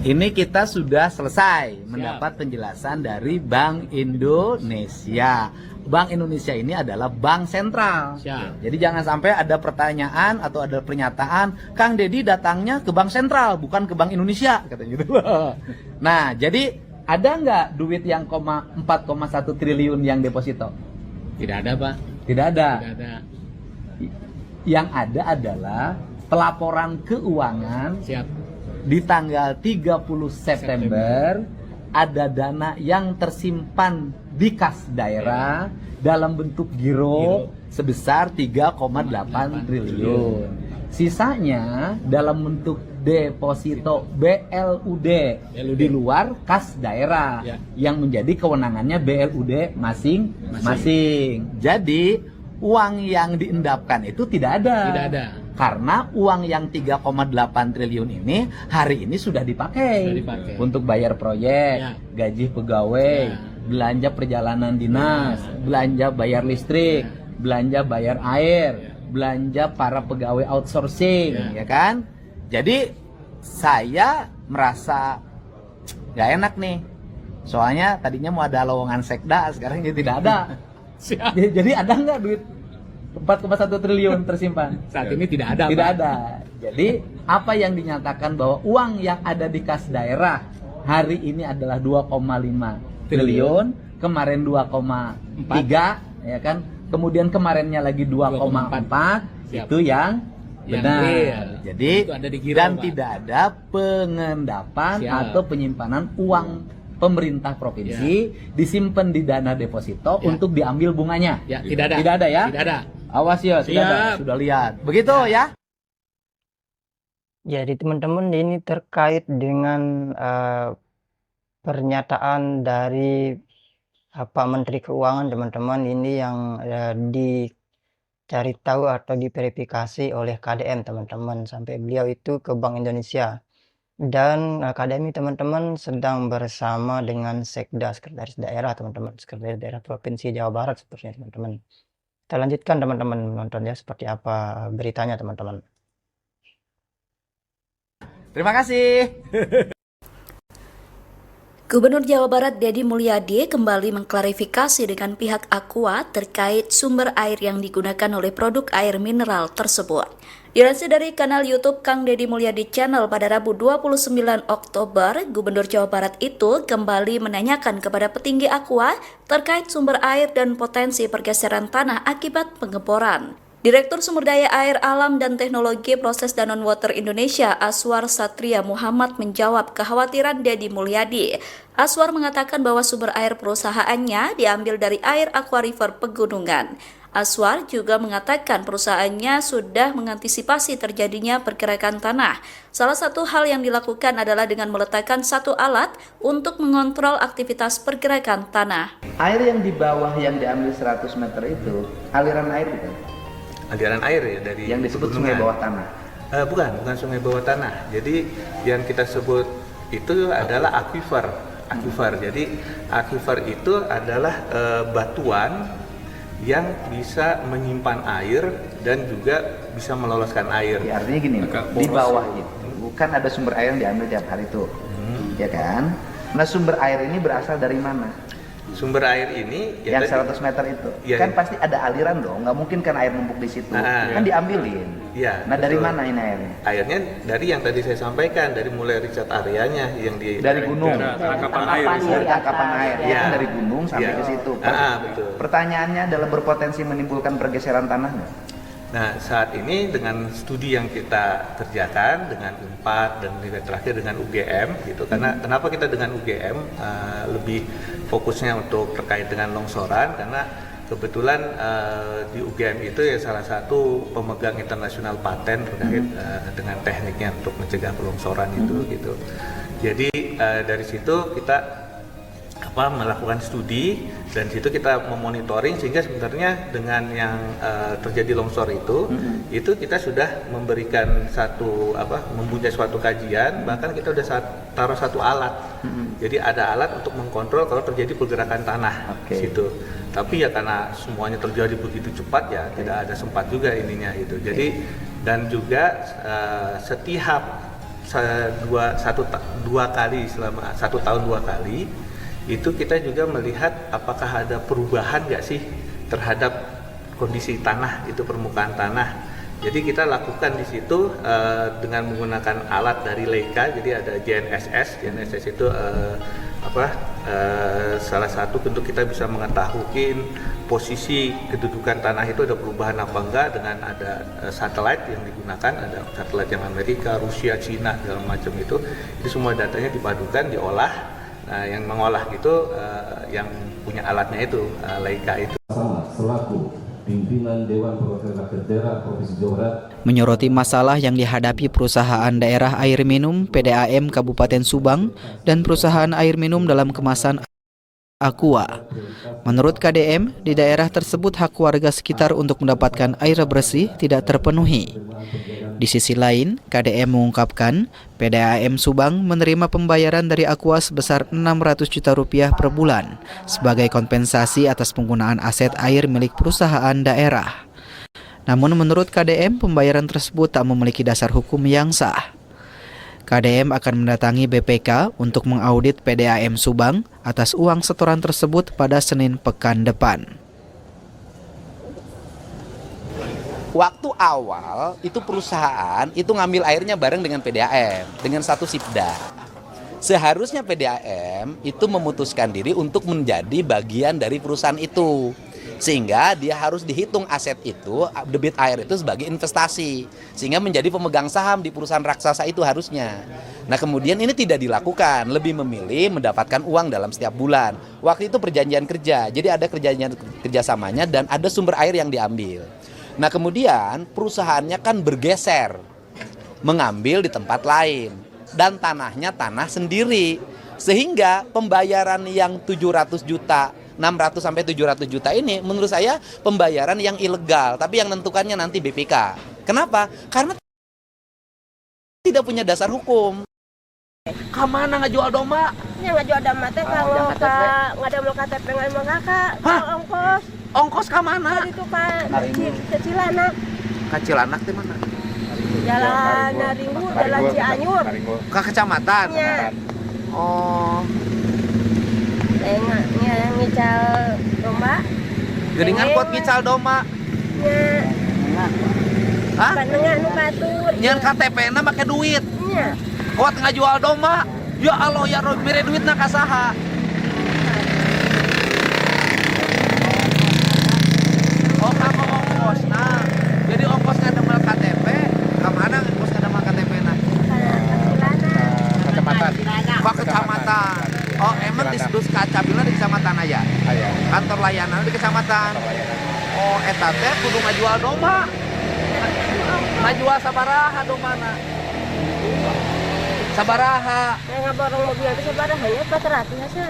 Ini kita sudah selesai mendapat penjelasan dari Bank Indonesia. Bank Indonesia ini adalah bank sentral. Jadi jangan sampai ada pertanyaan atau ada pernyataan, Kang Deddy datangnya ke bank sentral, bukan ke Bank Indonesia, katanya gitu. Nah, jadi ada nggak duit yang 4,1 triliun yang deposito? Tidak ada, Pak. Tidak ada. Tidak ada. Yang ada adalah pelaporan keuangan. Siap. Di tanggal 30 September ada dana yang tersimpan di kas daerah dalam bentuk giro sebesar 3,8 triliun. Sisanya dalam bentuk deposito BLUD di luar kas daerah yang menjadi kewenangannya BLUD masing-masing. Jadi uang yang diendapkan itu tidak ada. Tidak ada. Karena uang yang 3,8 triliun ini hari ini sudah dipakai untuk bayar proyek, gaji pegawai, belanja perjalanan dinas, belanja bayar listrik, belanja bayar air, belanja para pegawai outsourcing, ya kan? Jadi saya merasa nggak enak nih. Soalnya tadinya mau ada lowongan sekda, sekarang jadi tidak ada. Jadi ada nggak duit 4,1 triliun tersimpan? Saat ini tidak ada. Tidak Pak. ada. Jadi apa yang dinyatakan bahwa uang yang ada di kas daerah hari ini adalah 2,5 triliun, kemarin 2,3, ya kan? Kemudian kemarinnya lagi 2,4, itu yang benar. Jadi itu ada di giro, dan Pak. tidak ada pengendapan atau penyimpanan uang pemerintah provinsi disimpan di dana deposito untuk diambil bunganya. Ya, tidak ada. Tidak ada ya? Tidak ada. Awas ya, sudah lihat. Begitu ya? Jadi teman-teman, ini terkait dengan pernyataan dari Pak Menteri Keuangan, teman-teman. Ini yang dicari tahu atau diverifikasi oleh KDM, teman-teman, sampai beliau itu ke Bank Indonesia. Dan KDM ini, teman-teman, sedang bersama dengan Sekda, Sekretaris Daerah, teman-teman, Sekretaris Daerah Provinsi Jawa Barat sepertinya, teman-teman. Kita lanjutkan, teman-teman, menontonnya seperti apa beritanya, teman-teman. Terima kasih. Gubernur Jawa Barat Deddy Mulyadi kembali mengklarifikasi dengan pihak Aqua terkait sumber air yang digunakan oleh produk air mineral tersebut. Dilansir dari kanal YouTube Kang Deddy Mulyadi Channel pada Rabu 29 Oktober, Gubernur Jawa Barat itu kembali menanyakan kepada petinggi Aqua terkait sumber air dan potensi pergeseran tanah akibat pengeboran. Direktur Sumber Daya Air Alam dan Teknologi Proses Danone Water Indonesia, Aswar Satria Muhammad menjawab kekhawatiran Deddy Mulyadi. Aswar mengatakan bahwa sumber air perusahaannya diambil dari air aquifer pegunungan. Aswar juga mengatakan perusahaannya sudah mengantisipasi terjadinya pergerakan tanah. Salah satu hal yang dilakukan adalah dengan meletakkan satu alat untuk mengontrol aktivitas pergerakan tanah. Air yang di bawah yang diambil 100 meter itu aliran air bukan? Aliran air ya dari Yang disebut pegunungan. sungai bawah tanah. Bukan sungai bawah tanah. Jadi yang kita sebut itu adalah aquifer. Jadi aquifer itu adalah batuan yang bisa menyimpan air dan juga bisa meloloskan air. Ya, artinya gini, di bawah itu bukan ada sumber air yang diambil tiap hari itu, ya kan? Nah, sumber air ini berasal dari mana? Sumber air ini Yang 100 meter itu, kan pasti ada aliran dong, nggak mungkin kan air numpuk di situ, kan diambilin. Iya. Nah, dari mana ini airnya? Airnya dari yang tadi saya sampaikan, dari mulai riset areanya yang Dari gunung, tangkapan air. dari tangkapan air, ya kan, dari gunung sampai Iya. ke situ. Betul. Pertanyaannya adalah berpotensi menimbulkan pergeseran tanah nggak? Nah, saat ini dengan studi yang kita kerjakan dengan UNPAD dan terakhir dengan UGM gitu, karena kenapa kita dengan UGM lebih fokusnya untuk terkait dengan longsoran, karena kebetulan di UGM itu ya salah satu pemegang internasional paten terkait dengan tekniknya untuk mencegah pelongsoran itu gitu. Jadi dari situ kita melakukan studi dan situ kita memonitoring, sehingga sebenarnya dengan yang terjadi longsor itu kita sudah memberikan mempunyai suatu kajian, bahkan kita sudah taruh satu alat. Jadi ada alat untuk mengkontrol kalau terjadi pergerakan tanah situ. Tapi ya karena semuanya terjadi begitu cepat ya tidak ada sempat juga ininya itu. Jadi dan juga setiap dua kali selama 1 tahun 2 kali, itu kita juga melihat apakah ada perubahan nggak sih terhadap kondisi tanah, itu permukaan tanah. Jadi kita lakukan di situ dengan menggunakan alat dari Leica, jadi ada GNSS itu salah satu bentuk kita bisa mengetahui posisi kedudukan tanah itu ada perubahan apa enggak, dengan ada satelit yang digunakan, ada satelit yang Amerika, Rusia, Cina, segala macam itu semua datanya dipadukan, diolah. Nah, yang mengolah itu yang punya alatnya itu Leica itu. Selaku pimpinan Dewan Perwakilan Rakyat Daerah Provinsi Jawa Barat menyoroti masalah yang dihadapi perusahaan daerah air minum PDAM Kabupaten Subang dan perusahaan air minum dalam kemasan Aqua. Menurut KDM, di daerah tersebut hak warga sekitar untuk mendapatkan air bersih tidak terpenuhi. Di sisi lain, KDM mengungkapkan PDAM Subang menerima pembayaran dari Aqua sebesar 600 juta rupiah per bulan sebagai kompensasi atas penggunaan aset air milik perusahaan daerah. Namun menurut KDM, pembayaran tersebut tak memiliki dasar hukum yang sah. KDM akan mendatangi BPK untuk mengaudit PDAM Subang atas uang setoran tersebut pada Senin pekan depan. Waktu awal itu perusahaan itu ngambil airnya bareng dengan PDAM, dengan satu Sipda. Seharusnya PDAM itu memutuskan diri untuk menjadi bagian dari perusahaan itu. Sehingga dia harus dihitung aset itu, debit air itu sebagai investasi. Sehingga menjadi pemegang saham di perusahaan raksasa itu harusnya. Nah kemudian ini tidak dilakukan, lebih memilih mendapatkan uang dalam setiap bulan. Waktu itu perjanjian kerja, jadi ada kerjasamanya dan ada sumber air yang diambil. Nah kemudian perusahaannya kan bergeser, mengambil di tempat lain. Dan tanahnya tanah sendiri. Sehingga pembayaran yang 700 juta, 600 sampai 700 juta ini menurut saya pembayaran yang ilegal, tapi yang menentukannya nanti BPK. Kenapa? Karena tidak punya dasar hukum. Kamana ngajual domba? Ya ngajual domba teh kalau nggak ada mau KTP nggak mau kakak, ongkos. Ongkos kamana? Itu kan Cilanak. Cilanak di mana? Jalan Naringgu, Jalan Cianjur. Ke kecamatan? Ya. Oh. Ngical domba. Geringan kuat ngical domba. Ya. Hah? Panengan nu batur. Nyan KTP-na make duit. Nya. Kuat ngajual domba. Ya Allah ya Rob, mere duitna ka saha? Oh, kamu ongkos. Nah, jadi ongkos ngademel KTP, kamana ongkos ngademel KTP-na? Kecamatan. Pak kecamatan. Oh, emang di Sudus Kacabila di kecamatan aya? Aya. Kantor layanan di kecamatan. Oh, eta teh kudu ngajual domba. Ngajual sabaraha dombana? Sabaraha. Ngaborong mobil itu sabaraha ya 400 asa.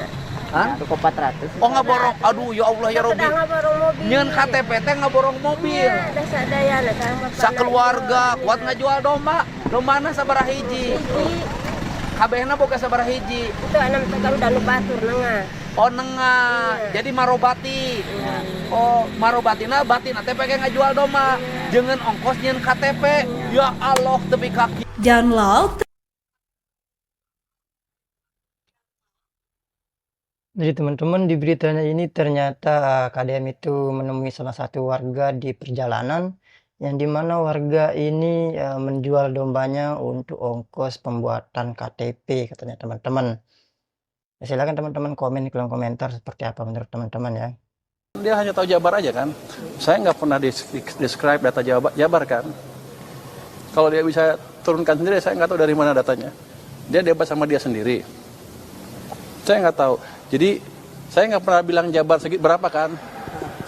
Hah? Cukup 400. Oh ngaborong, aduh ya Allah ya Robi. Ngaborong mobil. Nyeun KTP teh ngaborong mobil. Ya, dasa dayana sama Sakeluarga kuat ngajual domba. Dombana sabaraha hiji? Kabehna boga sabaraha hiji? Itu anak teh udah nu batur nengah. Oh nengah. Jadi marobati. Oh marobatina batina teh pengen ngajual domba. Jangan ongkos nyeun KTP. Ya Allah tepi kaki. Download. Jadi teman-teman di beritanya ini ternyata KDM itu menemui salah satu warga di perjalanan yang dimana warga ini menjual dombanya untuk ongkos pembuatan KTP katanya teman-teman. Ya, silakan teman-teman komen di kolom komentar seperti apa menurut teman-teman ya. Dia hanya tahu Jabar aja kan. Saya nggak pernah describe data Jabar kan. Kalau dia bisa turunkan sendiri, saya nggak tahu dari mana datanya. Dia debat sama dia sendiri. Saya nggak tahu. Jadi saya nggak pernah bilang Jabar segitu berapa kan.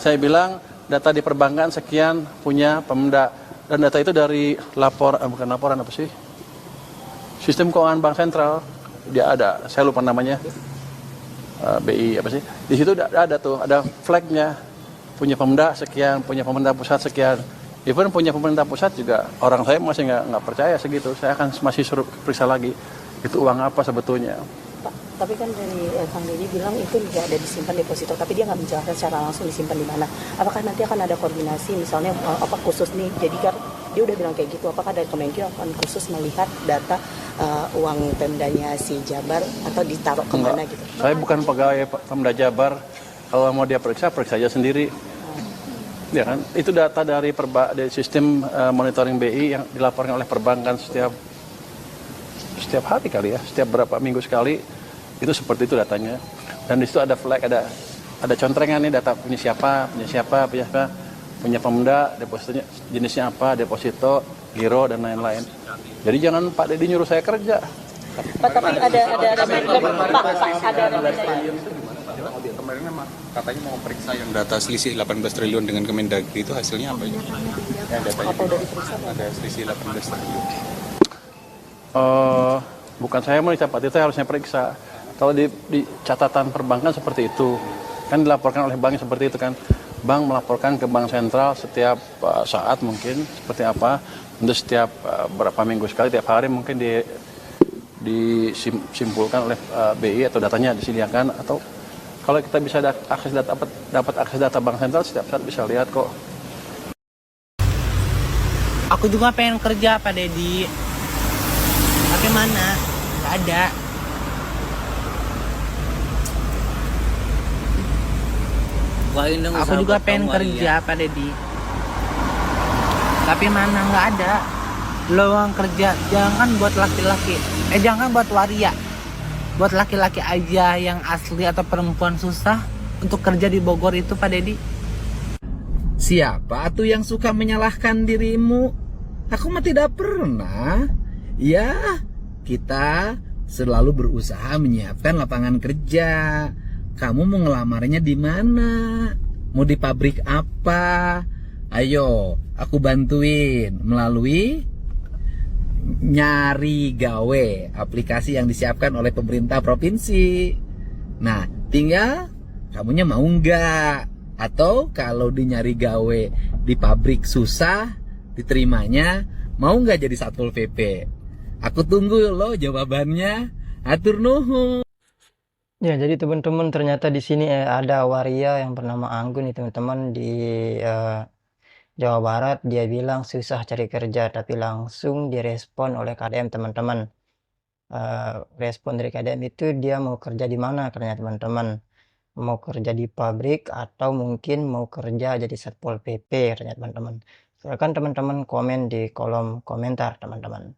Saya bilang data di perbankan sekian punya Pemda. Dan data itu dari bukan laporan apa sih? Sistem Keuangan Bank Sentral. Dia ada, saya lupa namanya. BI apa sih? Di situ ada tuh, ada flagnya. Punya Pemda sekian, punya pemerintah pusat sekian. Even punya pemerintah pusat juga orang saya masih nggak percaya segitu. Saya akan masih suruh periksa lagi. Itu uang apa sebetulnya? Tapi kan dari Kang Deddy bilang itu juga ada disimpan deposito, tapi dia nggak menjelaskan secara langsung disimpan di mana. Apakah nanti akan ada koordinasi, misalnya apa khusus nih, jadi kan Dia udah bilang kayak gitu. Apakah dari Kemenkyu akan khusus melihat data uang Pemdanya si Jabar atau ditaruh kemana gitu? Saya bukan pegawai Pemda Jabar. Kalau mau dia periksa aja sendiri. Ya kan, itu data dari sistem monitoring BI yang dilaporkan oleh perbankan setiap hari kali ya, setiap berapa minggu sekali, itu seperti itu datanya. Dan di situ ada flag, ada contrengan nih data punya siapa, punya Pemda, depositonya jenisnya apa, deposito, giro dan lain-lain. Jadi jangan Pak Dedi nyuruh saya kerja. Pak, tapi ada kemarin katanya mau periksa yang data selisih 18 triliun dengan Kemendagri, itu hasilnya apa ya? Yang datanya ada selisih 18 triliun. Bukan saya mau Pak Tito harusnya periksa. Kalau di catatan perbankan seperti itu, kan dilaporkan oleh bank seperti itu kan. Bank melaporkan ke Bank Sentral setiap saat mungkin seperti apa, untuk setiap berapa minggu sekali, tiap hari mungkin disimpulkan oleh BI atau datanya disediakan, atau kalau kita bisa dapat akses data Bank Sentral setiap saat bisa lihat kok. Aku juga pengen kerja Pak Dedi. Tapi mana? Gak ada. Aku juga pengen kerja Pak Dedi. Tapi mana? Gak ada. Lowongan kerja jangan buat laki-laki. Jangan buat waria. Buat laki-laki aja yang asli atau perempuan susah untuk kerja di Bogor itu Pak Dedi. Siapa tuh yang suka menyalahkan dirimu? Aku mah tidak pernah. Ya, kita selalu berusaha menyiapkan lapangan kerja. Kamu mau ngelamarnya di mana? Mau di pabrik apa? Ayo, aku bantuin melalui Nyari Gawe, aplikasi yang disiapkan oleh pemerintah provinsi. Nah, tinggal kamunya mau nggak? Atau kalau di Nyari Gawe di pabrik susah diterimanya, mau nggak jadi Satpol PP? Aku tunggu loh jawabannya. Atur nuhun. Ya, jadi teman-teman ternyata di sini ada waria yang bernama Anggun nih teman-teman di Jawa Barat. Dia bilang susah cari kerja, tapi langsung direspon oleh KDM teman-teman. Respon dari KDM itu dia mau kerja di mana katanya teman-teman. Mau kerja di pabrik atau mungkin mau kerja jadi Satpol PP katanya teman-teman. Silakan teman-teman komen di kolom komentar teman-teman.